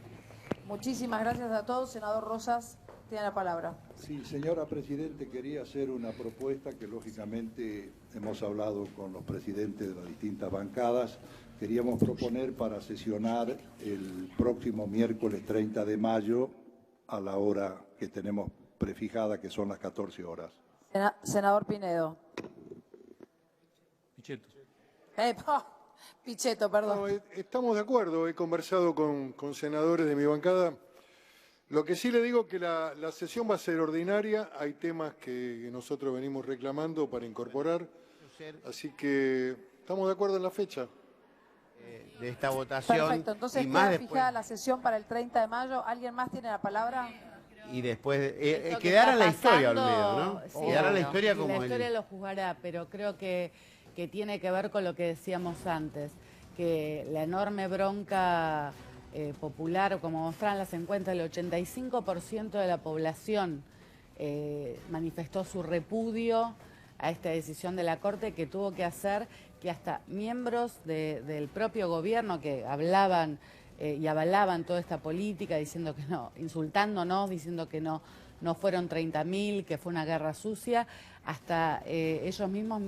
Muchísimas gracias a todos. Senador Rosas, tiene la palabra. Sí, señora Presidente, quería hacer una propuesta que lógicamente hemos hablado con los presidentes de las distintas bancadas. Queríamos proponer para sesionar el próximo miércoles 30 de mayo a la hora que tenemos prefijada, que son las 14 horas. Senador Pinedo. Pichetto. Pichetto, perdón. No, estamos de acuerdo, he conversado con senadores de mi bancada. Lo que sí le digo que la sesión va a ser ordinaria, hay temas que nosotros venimos reclamando para incorporar, así que estamos de acuerdo en la fecha. De esta votación. Perfecto, entonces y más queda después, fijada la sesión para el 30 de mayo. ¿Alguien más tiene la palabra? y después Esto que quedara está la historia pasando, Olmedo, ¿no? sí, Quedara la bueno, historia y como la historia el... lo juzgará, pero creo que tiene que ver con lo que decíamos antes, que la enorme bronca popular, como mostraban las encuestas, el 85% de la población manifestó su repudio a esta decisión de la Corte, que tuvo que hacer que hasta miembros del propio gobierno que hablaban y avalaban toda esta política, diciendo que no, insultándonos, diciendo que no fueron 30.000, que fue una guerra sucia, hasta ellos mismos,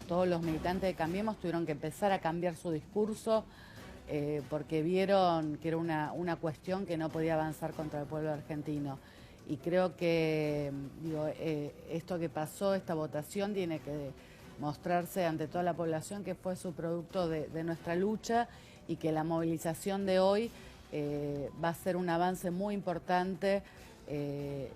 todos los militantes de Cambiemos, tuvieron que empezar a cambiar su discurso porque vieron que era una cuestión que no podía avanzar contra el pueblo argentino. Y creo que esto que pasó, esta votación, tiene que mostrarse ante toda la población que fue su producto de nuestra lucha, y que la movilización de hoy va a ser un avance muy importante,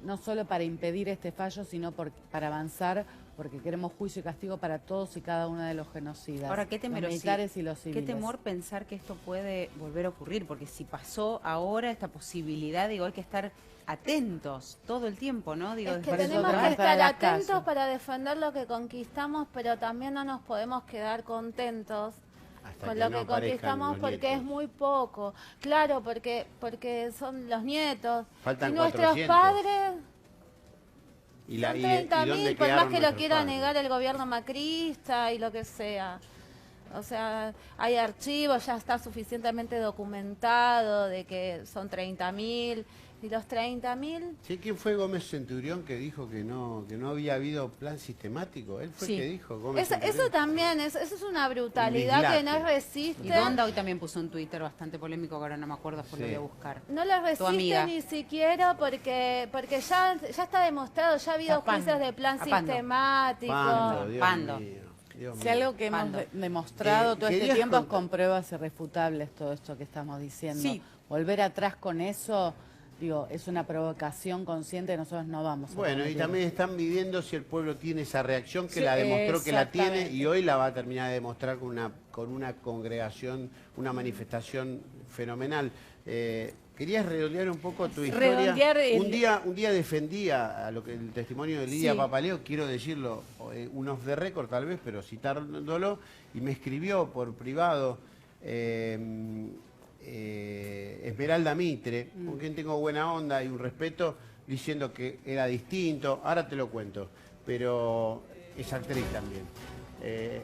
no solo para impedir este fallo, sino para avanzar, porque queremos juicio y castigo para todos y cada uno de los genocidas. Ahora, qué los militares y los civiles. Qué temor pensar que esto puede volver a ocurrir, porque si pasó ahora esta posibilidad, digo, hay que estar atentos todo el tiempo, ¿no? Digo, Es que por eso tenemos tenemos que que estar estar en las atentos calles. para defender lo que conquistamos, pero también no nos podemos quedar contentos Hasta con que lo no que aparezcan conquistamos, los porque es nietos. muy poco. Claro, porque son los nietos. Faltan y nuestros 400. padres Y son ¿y 30.000, dónde por más quedaron que lo nuestros quiera padres? negar el gobierno macrista y lo que sea. O sea, hay archivos, ya está suficientemente documentado de que son 30.000. Y los 30.000... ¿Sí? ¿Quién fue Gómez Centurión que dijo que no había habido plan sistemático? Él fue el Sí. que dijo, Gómez Eso Centurión. también, eso es una brutalidad que no dislate. resiste. Y Donda hoy también puso un Twitter bastante polémico, que ahora no me acuerdo, después lo Sí. voy a buscar. No la Tu resiste amiga. ni siquiera porque ya está demostrado, ya ha habido A Pando. juicios de plan A Pando. sistemático. Pando, Dios Pando. mío, Dios Si mío. algo que hemos Pando. demostrado todo este ¿querías tiempo es contar? con pruebas irrefutables todo esto que estamos diciendo. Sí. Volver atrás con eso, es una provocación consciente que nosotros no vamos a Bueno, y permitir. también están midiendo si el pueblo tiene esa reacción, que Sí, la demostró que la tiene, exactamente. y hoy la va a terminar de demostrar con una congregación, una manifestación fenomenal. Querías redondear un poco tu historia. Redondear el- Un día defendía a lo que el testimonio de Lidia Sí. Papaleo, quiero decirlo, un off the record tal vez, pero citándolo, y me escribió por privado Esmeralda Mitre, con quien tengo buena onda y un respeto, diciendo que era distinto. Ahora te lo cuento, pero es actriz también.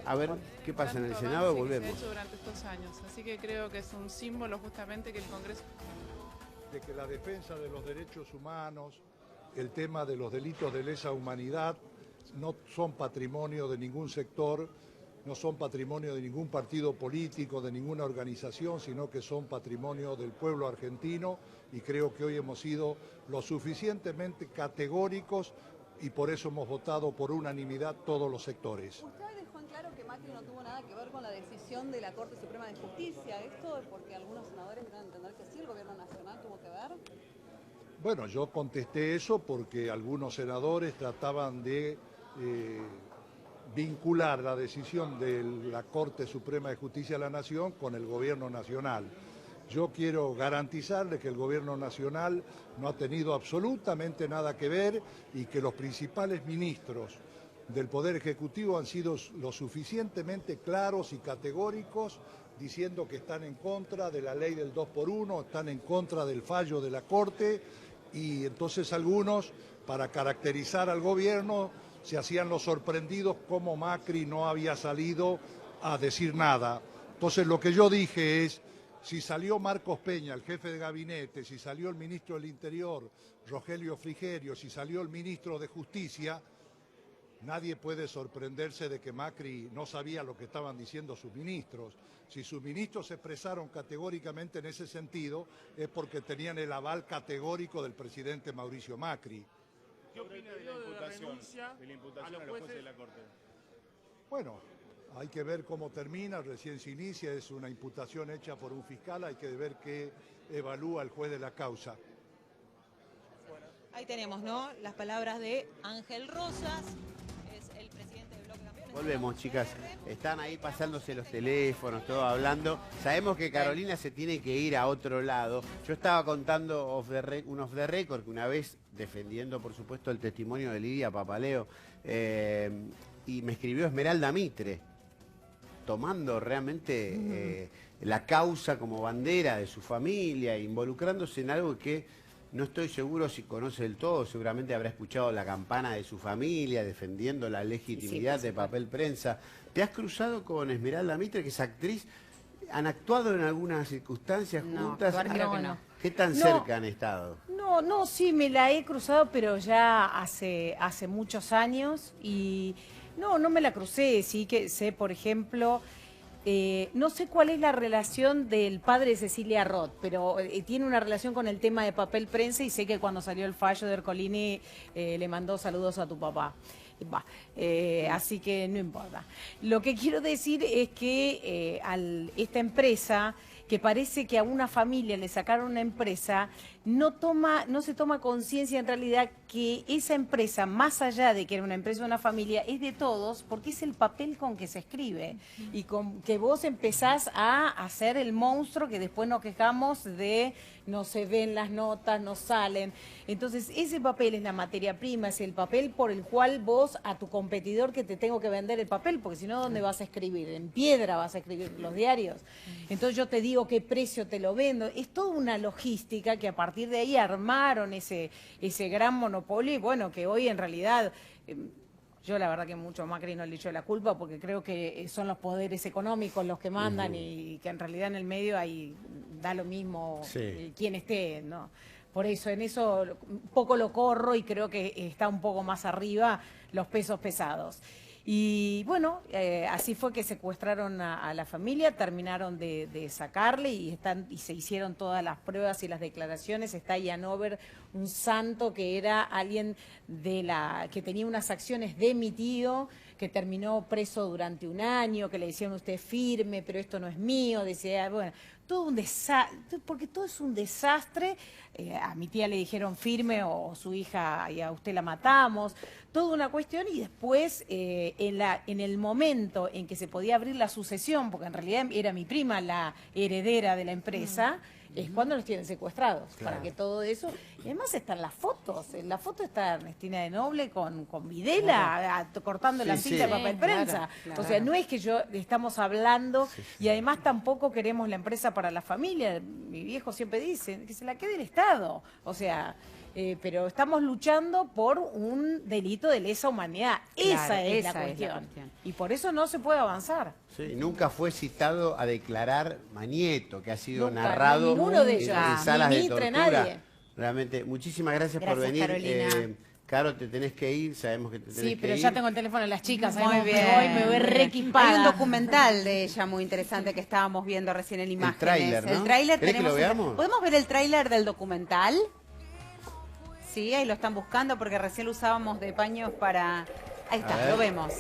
A ver qué pasa en el Senado, Que se ha volvemos. hecho durante estos años. Así que creo que es un símbolo justamente que el Congreso... De que la defensa de los derechos humanos, el tema de los delitos de lesa humanidad, no son patrimonio de ningún sector, no son patrimonio de ningún partido político, de ninguna organización, sino que son patrimonio del pueblo argentino, y creo que hoy hemos sido lo suficientemente categóricos y por eso hemos votado por unanimidad todos los sectores. Usted dejó en claro que Macri no tuvo nada que ver con la decisión de la Corte Suprema de Justicia. ¿Esto es porque algunos senadores dieron a entender que sí, el gobierno nacional tuvo que ver? Bueno, yo contesté eso porque algunos senadores trataban de vincular la decisión de la Corte Suprema de Justicia de la Nación con el gobierno nacional. Yo quiero garantizarles que el gobierno nacional no ha tenido absolutamente nada que ver y que los principales ministros del Poder Ejecutivo han sido lo suficientemente claros y categóricos diciendo que están en contra de la ley del 2x1, están en contra del fallo de la Corte, y entonces algunos, para caracterizar al gobierno, se hacían los sorprendidos como Macri no había salido a decir nada. Entonces lo que yo dije es, si salió Marcos Peña, el jefe de gabinete, si salió el ministro del Interior, Rogelio Frigerio, si salió el ministro de Justicia, Nadie puede sorprenderse de que Macri no sabía lo que estaban diciendo sus ministros. Si sus ministros se expresaron categóricamente en ese sentido, es porque tenían el aval categórico del presidente Mauricio Macri. ¿Qué opina de la imputación a los jueces de la Corte? Bueno, hay que ver cómo termina, recién se inicia, es una imputación hecha por un fiscal, hay que ver qué evalúa el juez de la causa. Ahí tenemos, ¿no?, las palabras de Ángel Rosas, es el presidente del Bloque Campeones. Volvemos, chicas. Están ahí pasándose los teléfonos, todo hablando. Sabemos que Carolina se tiene que ir a otro lado. Yo estaba contando un off the record que una vez, defendiendo por supuesto el testimonio de Lidia Papaleo, y me escribió Esmeralda Mitre, tomando realmente la causa como bandera de su familia, involucrándose en algo que no estoy seguro si conoce del todo, seguramente habrá escuchado la campana de su familia, defendiendo la legitimidad de Papel Prensa. ¿Te has cruzado con Esmeralda Mitre, que es actriz? ¿Han actuado en algunas circunstancias juntas? Creo que no. ¿Qué tan cerca han estado? No, sí, me la he cruzado, pero ya hace muchos años y no me la crucé. Sí que sé, por ejemplo, no sé cuál es la relación del padre de Cecilia Roth, pero tiene una relación con el tema de Papel Prensa y sé que cuando salió el fallo de Ercolini le mandó saludos a tu papá. Así que no importa. Lo que quiero decir es que esta empresa, que parece que a una familia le sacaron una empresa, no se toma conciencia en realidad que esa empresa, más allá de que era una empresa de una familia, es de todos, porque es el papel con que se escribe y con que vos empezás a hacer el monstruo que después nos quejamos de no se ven las notas, no salen. Entonces ese papel es la materia prima, es el papel por el cual vos a tu competidor que te tengo que vender el papel, porque si no, ¿dónde vas a escribir? En piedra vas a escribir los diarios. Entonces yo te digo qué precio te lo vendo. Es toda una logística que a partir de ahí armaron ese gran monopolio y bueno, que hoy en realidad... Yo la verdad que mucho a Macri no le echo la culpa porque creo que son los poderes económicos los que mandan y que en realidad en el medio ahí da lo mismo quien esté, ¿no? Por eso en eso un poco lo corro y creo que está un poco más arriba los pesos pesados. Y bueno, así fue que secuestraron a la familia, terminaron de sacarle y se hicieron todas las pruebas y las declaraciones. Está Ian Over, un santo que era alguien que tenía unas acciones de mi tío, que terminó preso durante un año, que le decían usted firme, pero esto no es mío, decía, bueno, todo un desastre, porque todo es un desastre. A mi tía le dijeron firme o su hija y a usted la matamos, toda una cuestión y después en el momento en que se podía abrir la sucesión, porque en realidad era mi prima la heredera de la empresa, es cuando los tienen secuestrados, para que todo eso... Y además están las fotos, en la foto está Ernestina de Noble con Videla cortando la cinta de Papel Prensa. Claro. O sea, no es que estamos hablando y además tampoco queremos la empresa para la familia. Mi viejo siempre dice que se la quede el Estado. O sea... pero estamos luchando por un delito de lesa humanidad. Esa es la cuestión. Y por eso no se puede avanzar. Sí, nunca fue citado a declarar Manieto, que ha sido nunca, narrado ninguno de ellos. en salas de tortura. Nadie. Realmente, muchísimas gracias por venir. Carolina. Caro, te tenés que ir, sabemos que te tenés que ir. Sí, pero ya tengo el teléfono de las chicas. Muy bien. Me voy requispada. Hay un documental de ella muy interesante que estábamos viendo recién en imágenes. El tráiler, ¿no? El tráiler ¿Querés que lo veamos? ¿Podemos ver el tráiler del documental? Sí, ahí lo están buscando porque recién lo usábamos de paños para... Ahí está, lo vemos.